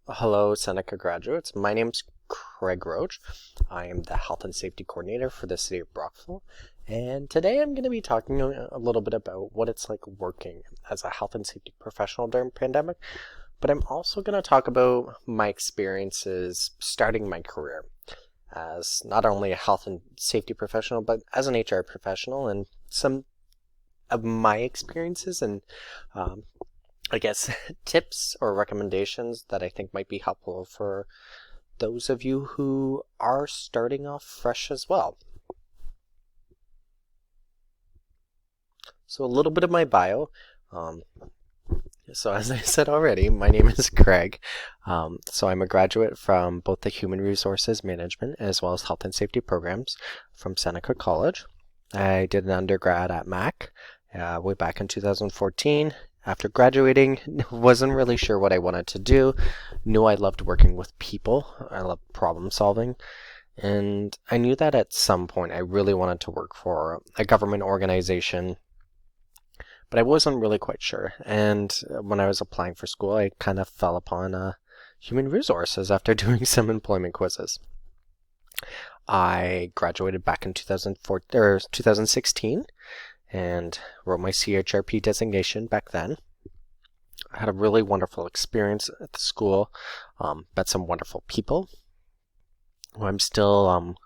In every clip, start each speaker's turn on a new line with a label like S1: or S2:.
S1: Hello, Seneca graduates. My name's Craig Roach. I am the Health and Safety Coordinator for the City of Brockville. And today I'm going to be talking a little bit about what it's like working as a health and safety professional during pandemic. But I'm also going to talk about my experiences starting my career as not only a health and safety professional, but as an HR professional and some of my experiences and um, I guess, tips or recommendations that I think might be helpful for those of you who are starting off fresh as well. So, a little bit of my bio. Um, so, as I said already, my name is Craig. So, I'm a graduate from both the Human Resources Management as well as Health and Safety programs from Seneca College. I did an undergrad at Mac way back in 2014. After graduating, wasn't really sure what I wanted to do. Knew I loved working with people. I love problem solving. And I knew that at some point I really wanted to work for a government organization, but I wasn't really quite sure. And when I was applying for school, I kind of fell upon human resources after doing some employment quizzes. I graduated back in 2016 and wrote my CHRP designation back then. I had a really wonderful experience at the school, met some wonderful people who I'm still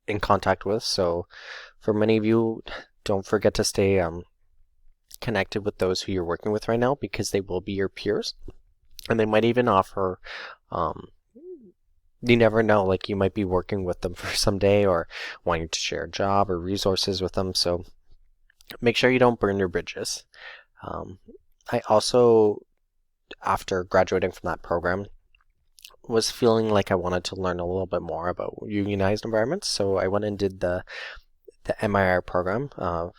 S1: in contact with. So for many of you, don't forget to stay connected with those who you're working with right now because they will be your peers. And they might even offer, you never know, like you might be working with them for some day or wanting to share a job or resources with them. So make sure you don't burn your bridges. I also, after graduating from that program, was feeling like I wanted to learn a little bit more about unionized environments. So I went and did the MIR program,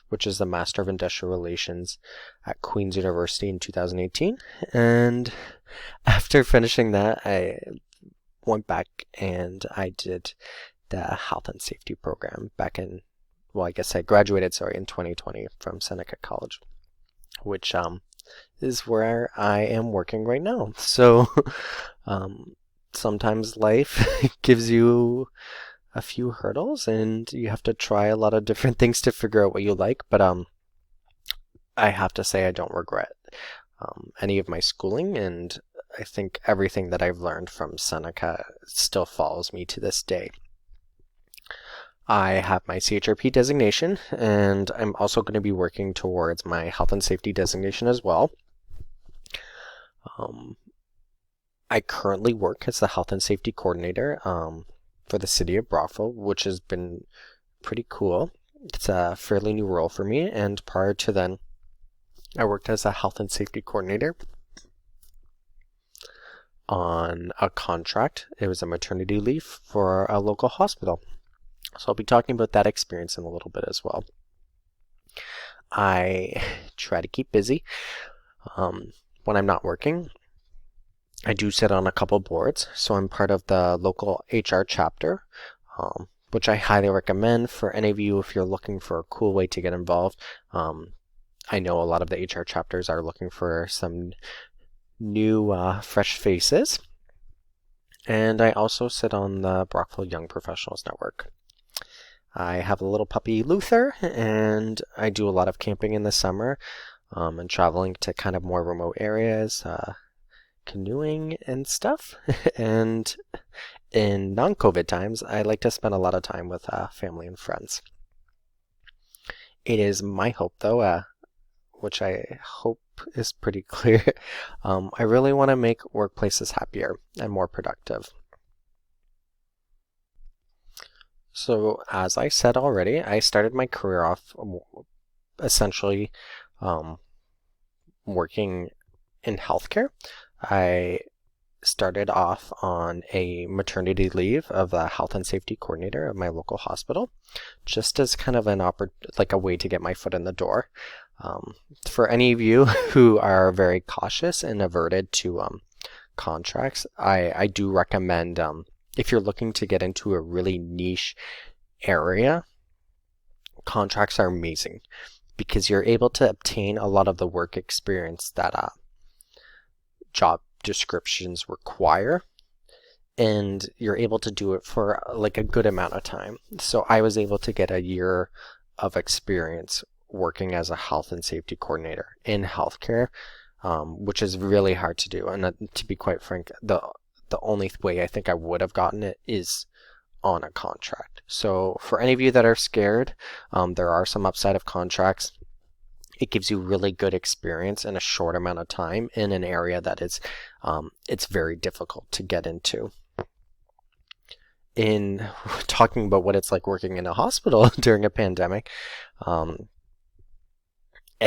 S1: which is the Master of Industrial Relations at Queen's University in 2018. And after finishing that, I went back and I did the Health and Safety program back in, well, I guess I graduated, in 2020 from Seneca College, which is where I am working right now. So sometimes life gives you a few hurdles and you have to try a lot of different things to figure out what you like. But I have to say I don't regret any of my schooling, and I think everything that I've learned from Seneca still follows me to this day. I have my CHRP designation, and I'm also going to be working towards my health and safety designation as well. I currently work as the health and safety coordinator for the city of Brockville, which has been pretty cool. It's a fairly new role for me, and prior to then, I worked as a health and safety coordinator on a contract. It was a maternity leave for a local hospital. So I'll be talking about that experience in a little bit as well. I try to keep busy when I'm not working. I do sit on a couple boards, so I'm part of the local HR chapter, which I highly recommend for any of you if you're looking for a cool way to get involved. I know a lot of the HR chapters are looking for some new, fresh faces. And I also sit on the Brockville Young Professionals Network. I have a little puppy, Luther, and I do a lot of camping in the summer and traveling to kind of more remote areas, canoeing and stuff. And in non-COVID times, I like to spend a lot of time with family and friends. It is my hope, though, which I hope is pretty clear, I really want to make workplaces happier and more productive. So, as I said already, I started my career off essentially working in healthcare. I started off on a maternity leave of the health and safety coordinator of my local hospital, just as kind of like a way to get my foot in the door. For any of you who are very cautious and averted to contracts, I do recommend if you're looking to get into a really niche area, contracts are amazing because you're able to obtain a lot of the work experience that job descriptions require and you're able to do it for like a good amount of time. So I was able to get a year of experience working as a health and safety coordinator in healthcare, which is really hard to do. And to be quite frank, the only way I think I would have gotten it is on a contract. So for any of you that are scared, there are some upside of contracts. It gives you really good experience in a short amount of time in an area that is, it's very difficult to get into. In talking about what it's like working in a hospital during a pandemic, I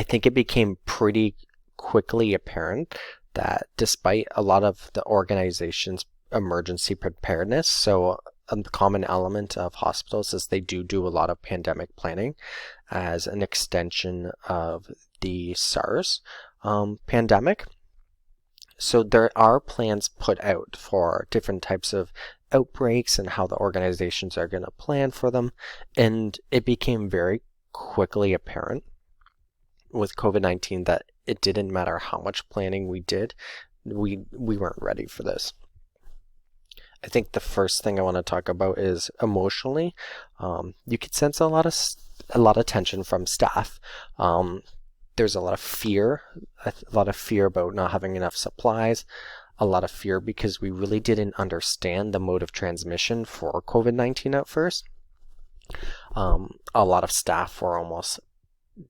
S1: think it became pretty quickly apparent that despite a lot of the organization's emergency preparedness, so a common element of hospitals is they do a lot of pandemic planning as an extension of the SARS pandemic. So there are plans put out for different types of outbreaks and how the organizations are going to plan for them. And it became very quickly apparent with COVID-19 that it didn't matter how much planning we did, we weren't ready for this. I think the first thing I want to talk about is emotionally. You could sense a lot of tension from staff. There's a lot of fear about not having enough supplies, a lot of fear because we really didn't understand the mode of transmission for COVID-19 at first. A lot of staff were almost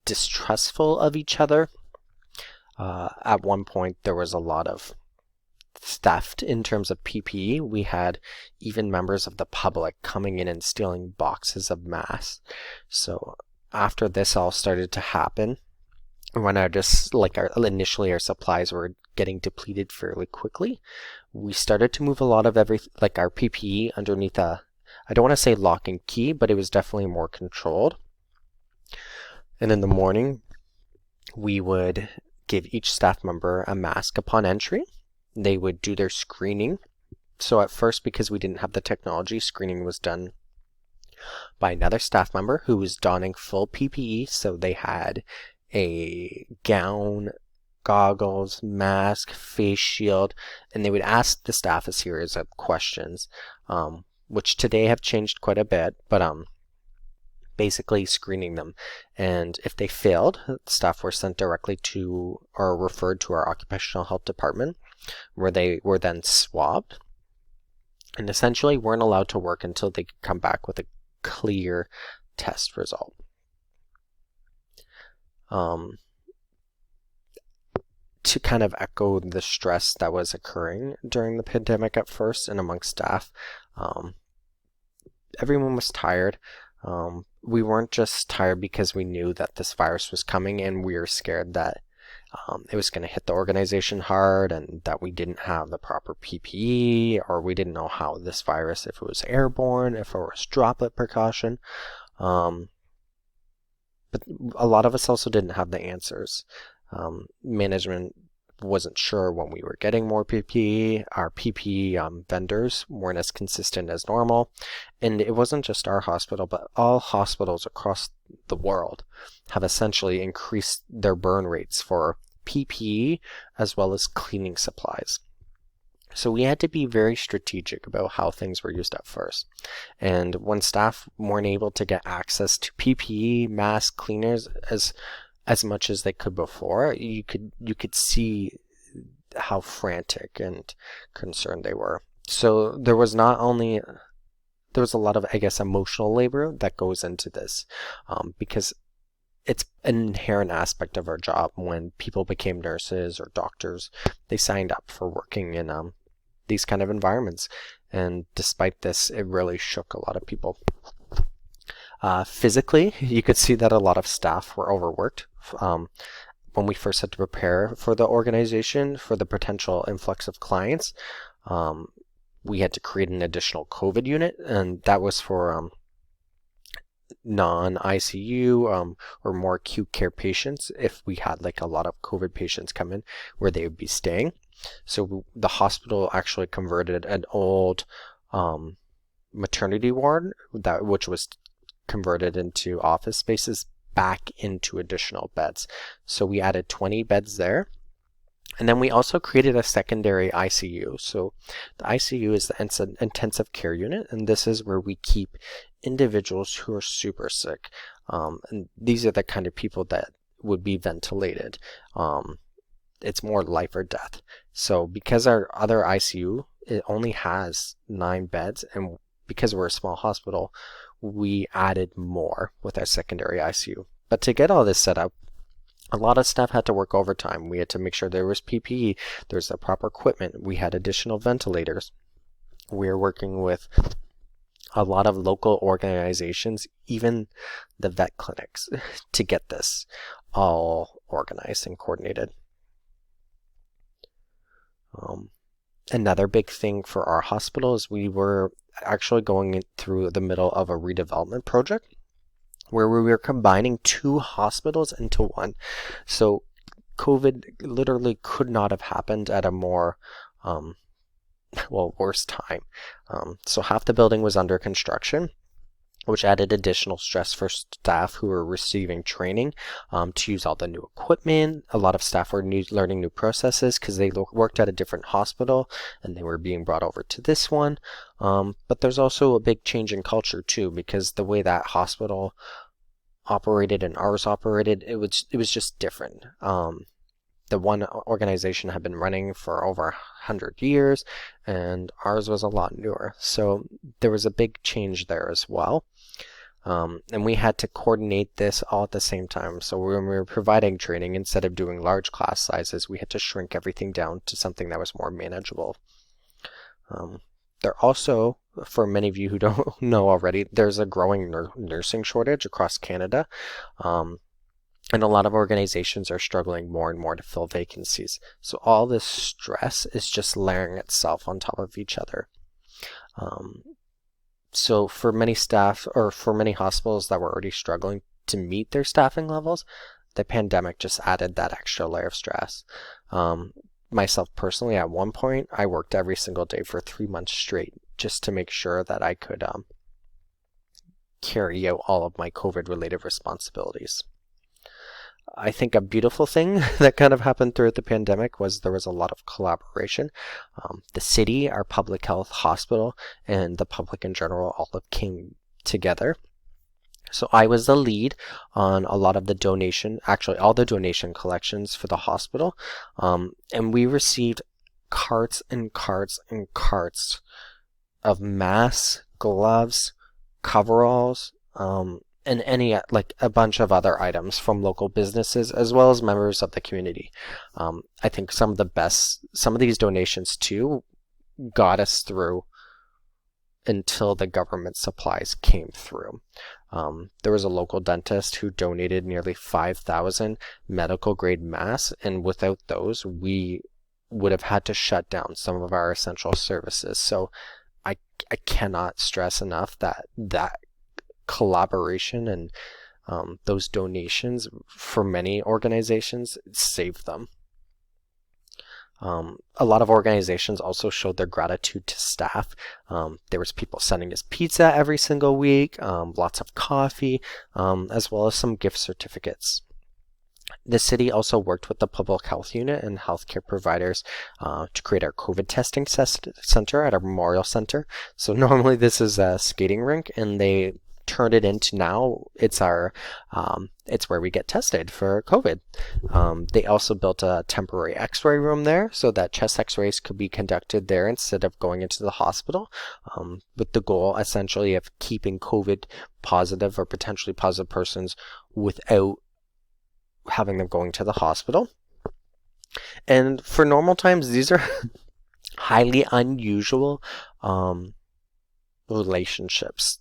S1: distrustful of each other. At one point, there was a lot of theft in terms of PPE. We had even members of the public coming in and stealing boxes of masks. So after this all started to happen, when initially our supplies were getting depleted fairly quickly, we started to move a lot of our PPE underneath I don't want to say lock and key, but it was definitely more controlled. And in the morning, we would give each staff member a mask upon entry. They would do their screening. So at first, because we didn't have the technology, screening was done by another staff member who was donning full PPE. So they had a gown, goggles, mask, face shield, and they would ask the staff a series of questions, which today have changed quite a bit, but basically screening them. And if they failed, staff were sent directly to or referred to our occupational health department, where they were then swabbed and essentially weren't allowed to work until they could come back with a clear test result. To kind of echo the stress that was occurring during the pandemic at first and amongst staff, everyone was tired. We weren't just tired because we knew that this virus was coming and we were scared that it was going to hit the organization hard and that we didn't have the proper PPE, or we didn't know how this virus, if it was airborne, if it was droplet precaution. But a lot of us also didn't have the answers. Management wasn't sure when we were getting more PPE. Our PPE vendors weren't as consistent as normal. And it wasn't just our hospital, but all hospitals across the world have essentially increased their burn rates for PPE as well as cleaning supplies. So we had to be very strategic about how things were used at first. And when staff weren't able to get access to PPE, mask, cleaners as much as they could before, you could see how frantic and concerned they were. So there was a lot of, I guess, emotional labor that goes into this, because it's an inherent aspect of our job. When people became nurses or doctors, they signed up for working in these kind of environments. And despite this, it really shook a lot of people. Physically, you could see that a lot of staff were overworked. When we first had to prepare for the organization for the potential influx of clients, we had to create an additional COVID unit, and that was for non-ICU or more acute care patients if we had like a lot of COVID patients come in where they would be staying. So the hospital actually converted an old maternity ward which was converted into office spaces back into additional beds. So we added 20 beds there. And then we also created a secondary ICU. So the ICU is the intensive care unit, and this is where we keep individuals who are super sick. And these are the kind of people that would be ventilated. It's more life or death. So because our other ICU, it only has 9 beds, and because we're a small hospital, we added more with our secondary ICU. But to get all this set up, a lot of staff had to work overtime. We had to make sure there was PPE, there's the proper equipment. We had additional ventilators. We were working with a lot of local organizations, even the vet clinics, to get this all organized and coordinated. Another big thing for our hospital is we were actually going through the middle of a redevelopment project where we were combining 2 hospitals into one. So COVID literally could not have happened at a more worse time. So half the building was under construction, which added additional stress for staff who were receiving training to use all the new equipment. A lot of staff were learning new processes because they worked at a different hospital and they were being brought over to this one. But there's also a big change in culture too, because the way that hospital operated and ours operated, it was just different. The one organization had been running for over 100 years, and ours was a lot newer. So there was a big change there as well. And we had to coordinate this all at the same time. So when we were providing training, instead of doing large class sizes, we had to shrink everything down to something that was more manageable. There also, for many of you who don't know already, there's a growing nursing shortage across Canada. And a lot of organizations are struggling more and more to fill vacancies. So all this stress is just layering itself on top of each other. So for many staff, or for many hospitals that were already struggling to meet their staffing levels, the pandemic just added that extra layer of stress. Myself personally, at one point, I worked every single day for 3 months straight just to make sure that I could carry out all of my COVID-related responsibilities. I think a beautiful thing that kind of happened throughout the pandemic was there was a lot of collaboration. The city, our public health hospital, and the public in general all came together. So I was the lead on a lot of the donation, actually all the donation collections for the hospital. And we received carts and carts and carts of masks, gloves, coveralls, and any a bunch of other items from local businesses as well as members of the community. I think some of these donations too got us through until the government supplies came through. There was a local dentist who donated nearly 5,000 medical grade masks, and without those we would have had to shut down some of our essential services. So I cannot stress enough that collaboration and those donations for many organizations saved them. A lot of organizations also showed their gratitude to staff. There was people sending us pizza every single week, lots of coffee, as well as some gift certificates. The city also worked with the public health unit and healthcare providers to create our COVID testing center at our Memorial Center. So normally this is a skating rink, and they turned it into now it's where we get tested for COVID. They also built a temporary x-ray room there so that chest x-rays could be conducted there instead of going into the hospital, with the goal essentially of keeping COVID positive or potentially positive persons without having them going to the hospital. And for normal times, these are highly unusual relationships